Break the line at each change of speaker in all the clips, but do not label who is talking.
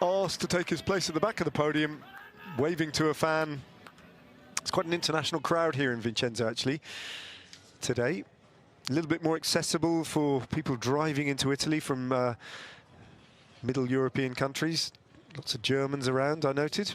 asked to take his place at the back of the podium, waving to a fan. It's quite an international crowd here in Vicenza, actually, today. A little bit more accessible for people driving into Italy from Middle European countries. Lots of Germans around, I noted.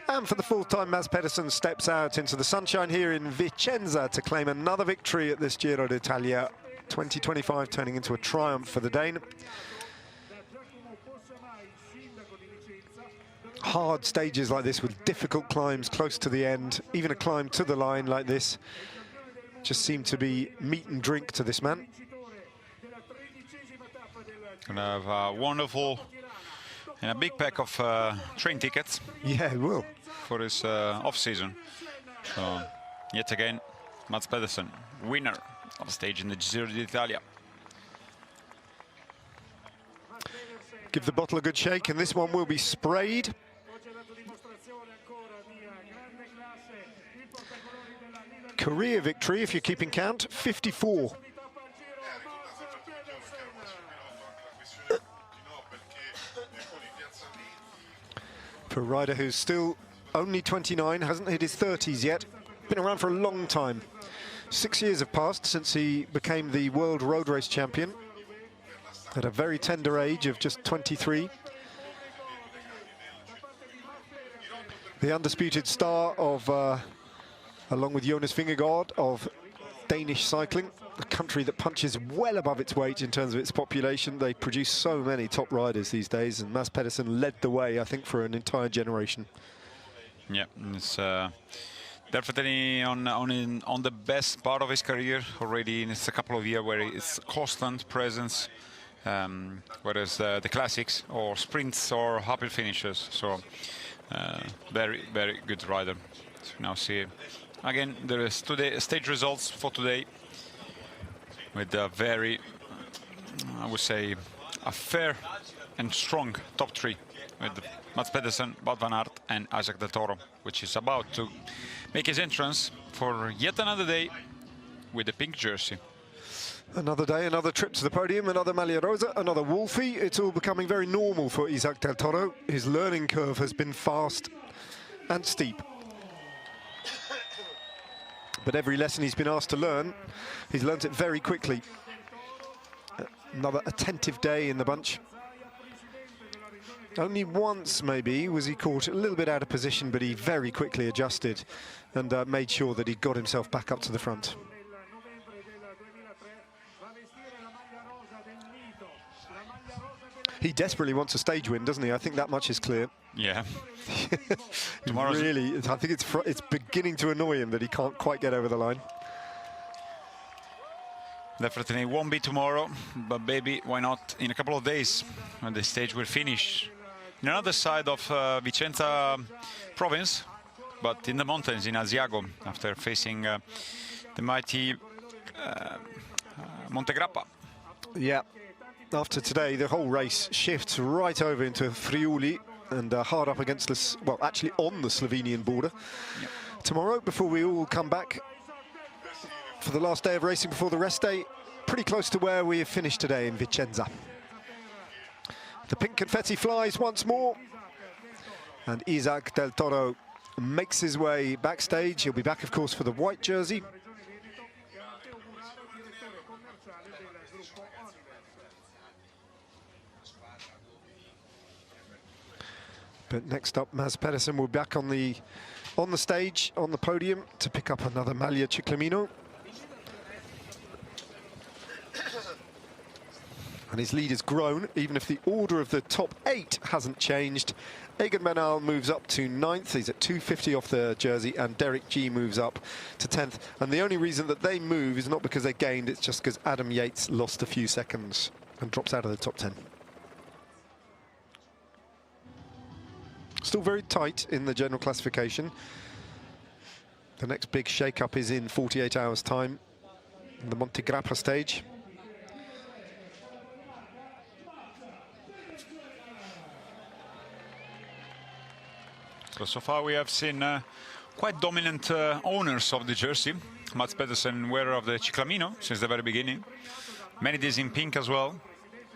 And for the fourth time, Mads Pedersen steps out into the sunshine here in Vicenza to claim another victory at this Giro d'Italia 2025, turning into a triumph for the Dane. Hard stages like this with difficult climbs close to the end, even a climb to the line like this, just seemed to be meat and drink to this man.
Gonna have a wonderful and a big pack of train tickets.
Yeah, he will.
For his off-season. So, yet again, Mads Pedersen, winner of the stage in the Giro d'Italia.
Give the bottle a good shake, and this one will be sprayed. Career victory, if you're keeping count, 54. For a rider who's still only 29, hasn't hit his 30s yet, been around for a long time. 6 years have passed since he became the world road race champion at a very tender age of just 23. The undisputed star of, along with Jonas Vingegaard, of Danish cycling, a country that punches well above its weight in terms of its population. They produce so many top riders these days, and Mads Pedersen led the way, I think, for an entire generation.
Yeah, it's definitely on the best part of his career already. It's a couple of years where it's constant presence, whereas the classics or sprints or happy finishes. So very, very good rider. So now see again there is today stage results for today with a very, I would say, a fair and strong top three with Mads Pedersen, Wout van Aert and Isaac Del Toro, which is about to make his entrance for yet another day with the pink jersey.
Another day, another trip to the podium, another Maglia Rosa, another Wolfie. It's all becoming very normal for Isaac Del Toro. His learning curve has been fast and steep. But every lesson he's been asked to learn, he's learnt it very quickly. Another attentive day in the bunch. Only once, maybe, was he caught a little bit out of position, but he very quickly adjusted and made sure that he got himself back up to the front. He desperately wants a stage win, doesn't he? I think that much is clear.
Yeah.
Really, I think it's beginning to annoy him that he can't quite get over the line.
Definitely won't be tomorrow, but maybe why not in a couple of days when the stage will finish. In another side of Vicenza province, but in the mountains in Asiago, after facing the mighty Monte Grappa.
Yeah, after today, the whole race shifts right over into Friuli and hard up against this, well, actually on the Slovenian border.
Yep.
Tomorrow, before we all come back for the last day of racing before the rest day, pretty close to where we have finished today in Vicenza. The pink confetti flies once more, and Isaac Del Toro makes his way backstage. He'll be back, of course, for the white jersey. But next up, Mads Pedersen will be back on the stage, on the podium, to pick up another Maglia Ciclamino. And his lead has grown, even if the order of the top 8 hasn't changed. Egan Bernal moves up to 9th. He's at 250 off the jersey, and Derek G moves up to 10th. And the only reason that they move is not because they gained, it's just because Adam Yates lost a few seconds and drops out of the top 10. Still very tight in the general classification. The next big shake-up is in 48 hours' time, the Monte Grappa stage.
So far we have seen quite dominant owners of the jersey. Mats Pedersen, wearer of the Ciclamino since the very beginning. Many days in pink as well.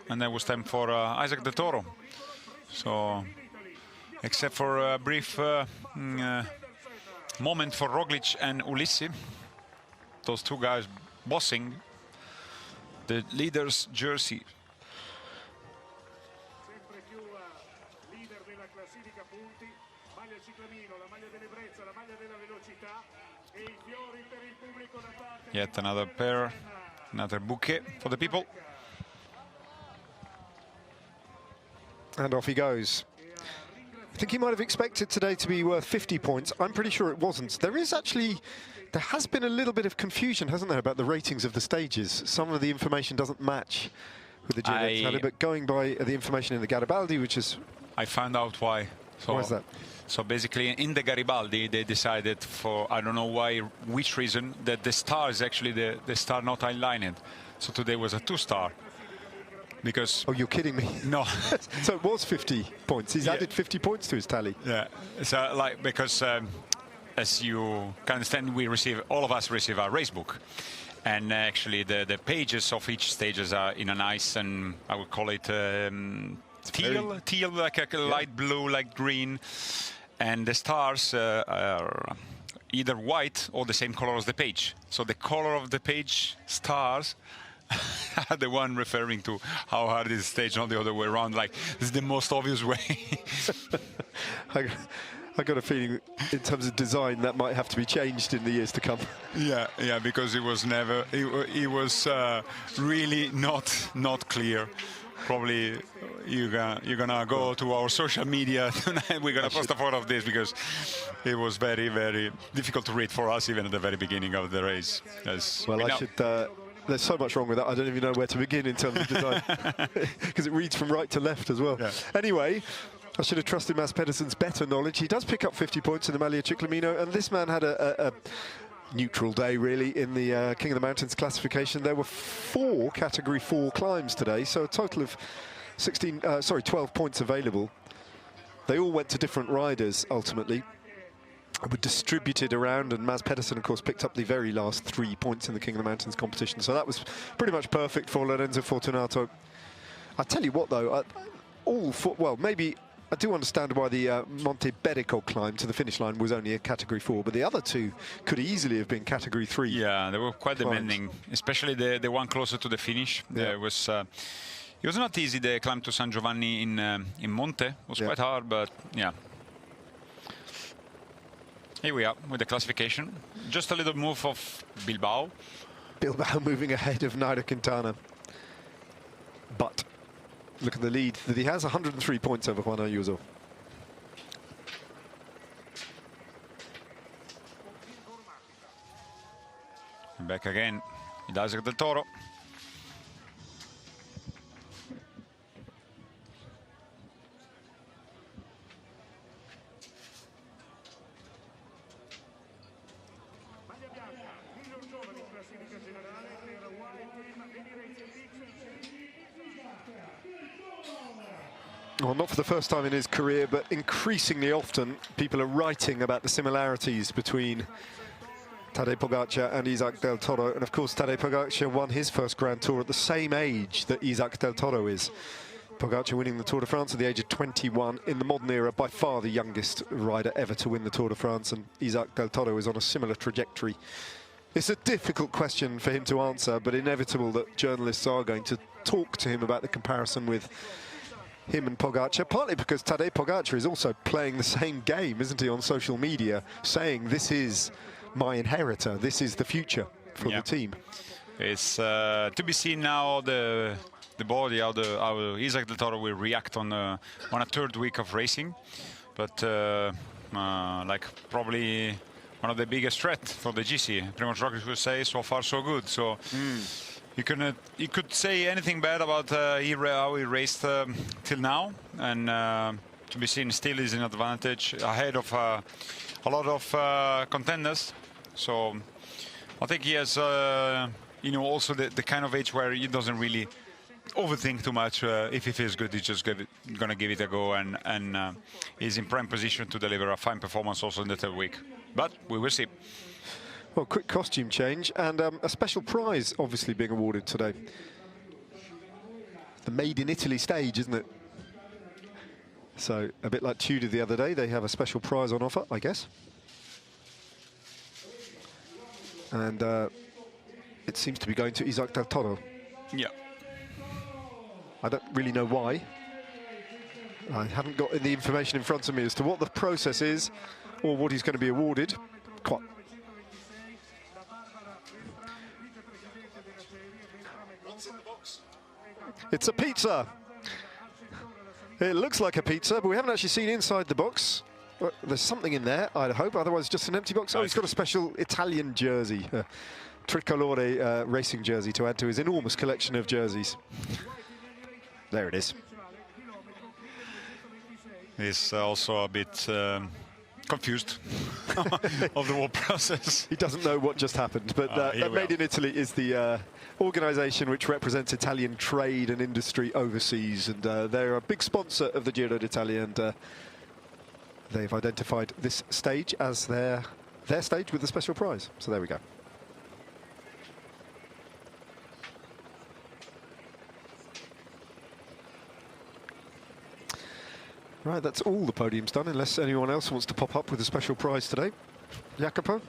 And then it was time for Isaac Del Toro. So, except for a brief moment for Roglic and Ulissi, those two guys bossing the leader's jersey. Yet another pair, another bouquet for the people.
And off he goes. I think he might have expected today to be worth 50 points. I'm pretty sure it wasn't. There has been a little bit of confusion, hasn't there, about the ratings of the stages. Some of the information doesn't match with the Giro d'Italia, but going by the information in the Garibaldi, which is...
I found out why. So,
why is that?
So basically, in the Garibaldi, they decided for, I don't know why, which reason, that the star is actually the star not aligned. So today was a 2-star. Because...
Oh, you're kidding me.
No.
So it was 50 points. He's added 50 points to his tally.
Yeah. So, like, because as you can understand, all of us receive a race book. And actually, the pages of each stages are in a nice, and I would call it teal, like a light blue, light green. And the stars are either white or the same color as the page. So the color of the page stars are the one referring to how hard is the stage, not the other way around. Like, this is the most obvious way.
I got a feeling in terms of design that might have to be changed in the years to come.
Yeah, because it was never, it was really not clear. Probably you're gonna go to our social media tonight. We're gonna post a photo of this because it was very, very difficult to read for us even at the very beginning of the race. There's
so much wrong with that. I don't even know where to begin in terms of design because it reads from right to left as well. Yeah. Anyway, I should have trusted Mats Pedersen's better knowledge. He does pick up 50 points in the Maglia Ciclamino, and this man had a neutral day, really, in the King of the Mountains classification. There were 4 Category 4 climbs today, so a total of 12 points available. They all went to different riders, ultimately. Were distributed around, and Mats Pedersen, of course, picked up the very last 3 points in the King of the Mountains competition. So that was pretty much perfect for Lorenzo Fortunato. I tell you what, though, maybe I do understand why the Monte Berico climb to the finish line was only a Category 4, but the other 2 could easily have been Category 3.
Yeah, they were quite demanding, especially the one closer to the finish. Yeah. It was not easy. The climb to San Giovanni in Monte was quite hard, but yeah. Here we are with the classification. Just a little move of Bilbao.
Bilbao moving ahead of Nairo Quintana. But look at the lead that he has, 103 points over Juan Ayuso.
And back again, Isaac Del Toro.
Well, not for the first time in his career, but increasingly often people are writing about the similarities between Tadej Pogacar and Isaac Del Toro. And of course, Tadej Pogacar won his first Grand Tour at the same age that Isaac Del Toro is. Pogacar winning the Tour de France at the age of 21 in the modern era, by far the youngest rider ever to win the Tour de France, and Isaac Del Toro is on a similar trajectory. It's a difficult question for him to answer, but inevitable that journalists are going to talk to him about the comparison with him and Pogacar, partly because Tadej Pogacar is also playing the same game, isn't he, on social media, saying this is my inheritor, this is the future for the team.
It's to be seen now the body, how Isaac Del Toro will react on a 3rd week of racing, but like probably one of the biggest threats for the GC. Primož Roglič would say, so far so good. So. You could say anything bad about how he raced till now, and to be seen still is an advantage ahead of a lot of contenders. So I think he has, also the kind of age where he doesn't really overthink too much. If he feels good, he's just gonna give it a go, and he's in prime position to deliver a fine performance also in the 3rd week. but we will see.
Well, quick costume change and a special prize obviously being awarded today. The Made in Italy stage, isn't it? So a bit like Tudor the other day, they have a special prize on offer, I guess. And it seems to be going to Isaac del Toro.
Yeah.
I don't really know why. I haven't got the information in front of me as to what the process is or what he's going to be awarded. Quite. What's in the box? It's a pizza. It looks like a pizza, but we haven't actually seen inside the box. There's something in there, I'd hope, otherwise just an empty box. Oh, he's got a special Italian jersey, tricolore racing jersey to add to his enormous collection of jerseys. There it is.
He's also a bit confused of the whole process.
He doesn't know what just happened, but Made in Italy is the organisation which represents Italian trade and industry overseas, and they're a big sponsor of the Giro d'Italia, and they've identified this stage as their stage with the special prize. So there we go. Right, that's all the podium's done, unless anyone else wants to pop up with a special prize today. Jacopo?